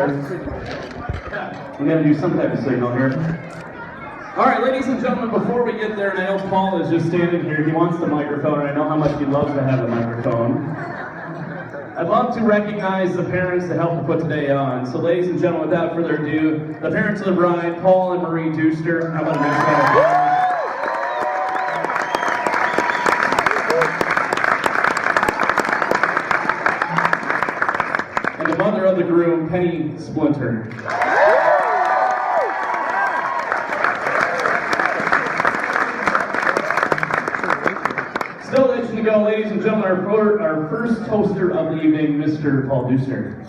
We gotta do some type of signal here. All right, ladies and gentlemen, before we get there, and I know Paul is just standing here. He wants the microphone, and I know how much he loves to have the microphone. I'd love to recognize the parents that helped to put today on. So, ladies and gentlemen, without further ado, the parents of the bride, Paul and Marie Deuster. How about a nice round of applause? And the mother of the groom, Penny Splinter. Still itching to go, ladies and gentlemen, our first toaster of the evening, Mr. Paul Deuster.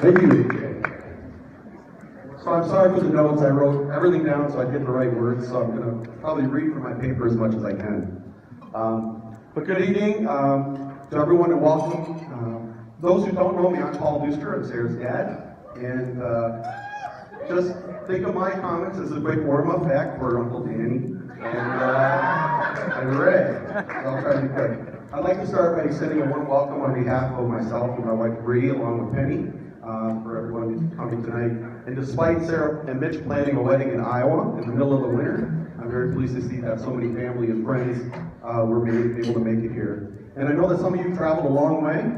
Thank you, AJ. So I'm sorry for the notes. I wrote everything down so I get the right words, so I'm going to probably read from my paper as much as I can. But good evening to everyone and welcome. Those who don't know me, I'm Paul Deuster. I'm Sarah's dad. And just think of my comments as a quick warm-up act for Uncle Danny and Ray. I'll try to be quick. I'd like to start by extending a warm welcome on behalf of myself and my wife Bree, along with Penny, for everyone coming tonight. And despite Sarah and Mitch planning a wedding in Iowa in the middle of the winter, I'm very pleased to see that so many family and friends were able to make it here. And I know that some of you traveled a long way.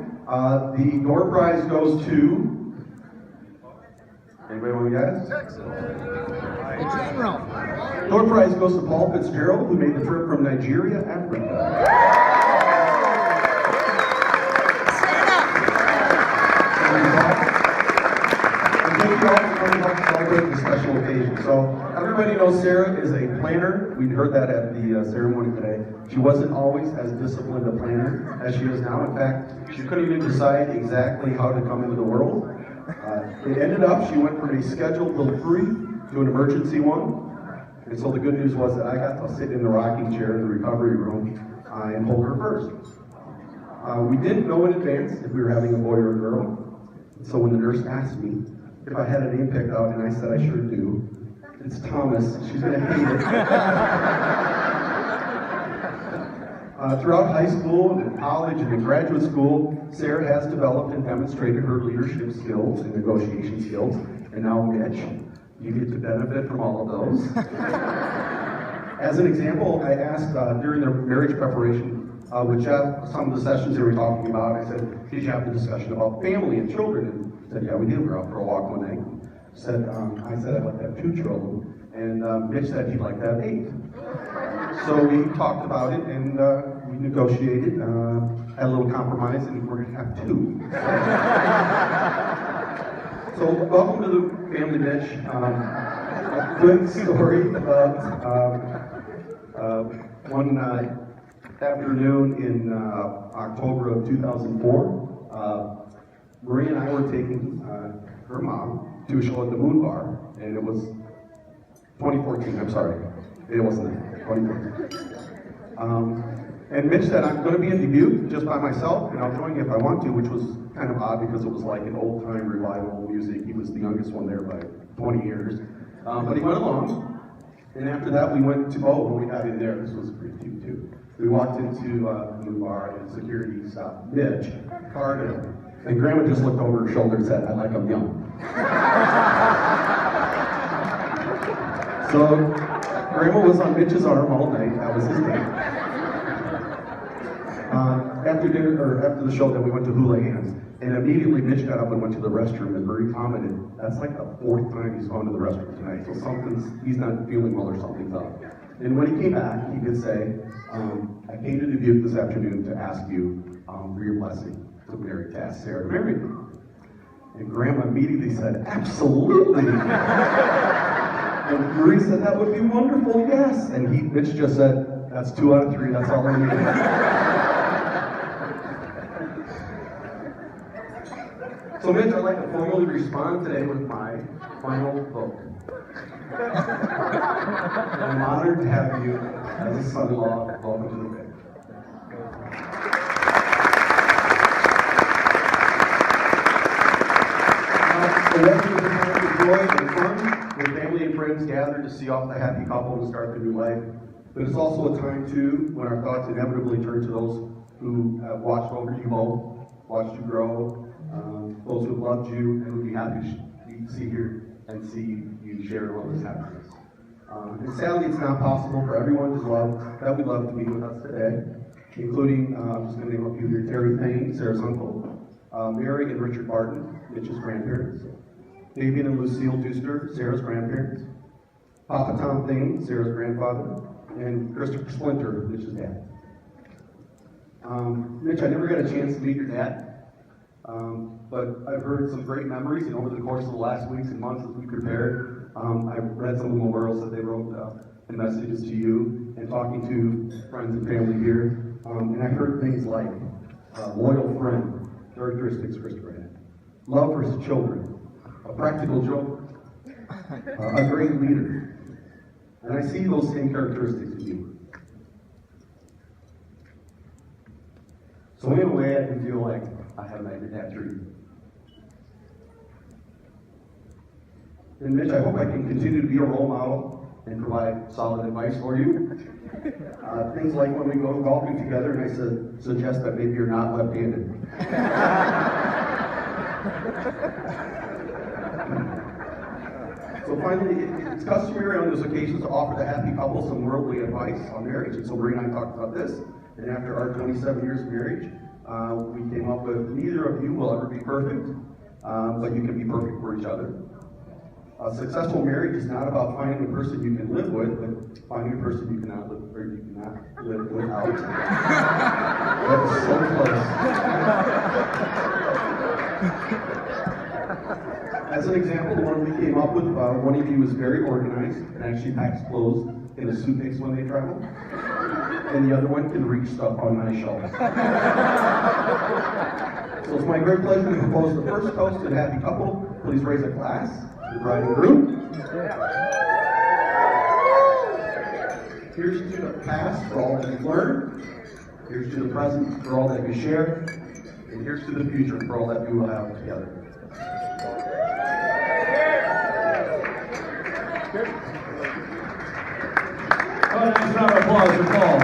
The door prize goes to... Anybody want to guess? Door prize goes to Paul Fitzgerald, who made the trip from Nigeria, Africa. And thank you all for coming out to celebrate this special occasion. So everybody knows Sarah is a planner. We heard that at the ceremony today. She wasn't always as disciplined a planner as she is now. In fact, she couldn't even decide exactly how to come into the world. It ended up, she went from a scheduled delivery to an emergency one. And so the good news was that I got to sit in the rocking chair in the recovery room and hold her first. We didn't know in advance if we were having a boy or a girl. So when the nurse asked me if I had a name picked out, and I said I sure do, it's Thomas. She's going to hate it. Throughout high school and college and in graduate school, Sarah has developed and demonstrated her leadership skills and negotiation skills. And now, Mitch, you get to benefit from all of those. As an example, I asked during their marriage preparation with Jeff, some of the sessions they were talking about, I said, did you have the discussion about family and children? And he said, yeah, we did. We were out for a walk one night. I said, I'd like to have 2 children. And Mitch said he'd like to have 8. So we talked about it and we negotiated, had a little compromise, and we're going to have 2. So welcome to the family, Mitch. A good story about one afternoon in October of 2004. Marie and I were taking her mom to a show at the Moon Bar, and it was 2014, I'm sorry. It wasn't that, 2014. And Mitch said, I'm going to be in Dubuque just by myself, and I'll join you if I want to, which was kind of odd because it was like an old-time revival music. He was the youngest one there by 20 years. But he went along, and after that we went to, when we got in there, this was pretty cute too. We walked into the bar, and security stopped Mitch, carded him, and Grandma just looked over her shoulder and said, I like him young. So, Grandma was on Mitch's arm all night. That was his thing. After dinner, or after the show, then we went to Hula Hands, and immediately Mitch got up and went to the restroom, and Marie commented, that's like the 4th time he's gone to the restroom tonight, so he's not feeling well or something's up. And when he came back, he did say, I came to Dubuque this afternoon to ask you for your blessing to ask Sarah to marry me. And Grandma immediately said, absolutely. And Marie said, that would be wonderful, yes. And Mitch just said, that's 2 out of 3, that's all I need. So Mitch, I'd like to formally respond today with my final vote. I'm honored to have you as a son-in-law. Welcome to the family. The wedding is a time of joy and fun, when family and friends gather to see off the happy couple and start their new life. But it's also a time, too, when our thoughts inevitably turn to those who have watched over you both watched you grow, those who have loved you and would be happy to see here and see you share all this happiness. And sadly, it's not possible for everyone that we love to be with us today, including, I'm just going to name a few here, Terry Payne, Sarah's uncle, Mary and Richard Barton, Mitch's grandparents, Fabian and Lucille Duster, Sarah's grandparents, Papa Tom Thane, Sarah's grandfather, and Christopher Splinter, Mitch's dad. Mitch, I never got a chance to meet your dad, but I've heard some great memories, and over the course of the last weeks and months as we prepared, I've read some of the memorials that they wrote and messages to you, and talking to friends and family here, and I heard things like loyal friend, characteristics Christopher had, love for his children, a practical joker, a great leader, and I see those same characteristics in you. So in a way, I can feel like I have met your dad tree. And Mitch, I hope I can continue to be a role model and provide solid advice for you. Things like when we go golfing together, and I suggest that maybe you're not left-handed. So finally, it's customary on those occasions to offer the happy couple some worldly advice on marriage. And so Marie and I talked about this. And after our 27 years of marriage, we came up with neither of you will ever be perfect, but you can be perfect for each other. A successful marriage is not about finding a person you can live with, but finding a person you cannot live without. That was so close. As an example, the one we came up with, one of you is very organized and actually packs clothes in a suitcase when they travel, and the other one can reach stuff on my shelves. So it's my great pleasure to propose the first toast to the happy couple. Please raise a glass to the bride and groom. Here's to the past for all that you've learned. Here's to the present for all that you share. And here's to the future for all that we will have together. Oh, nice round of applause for Paul.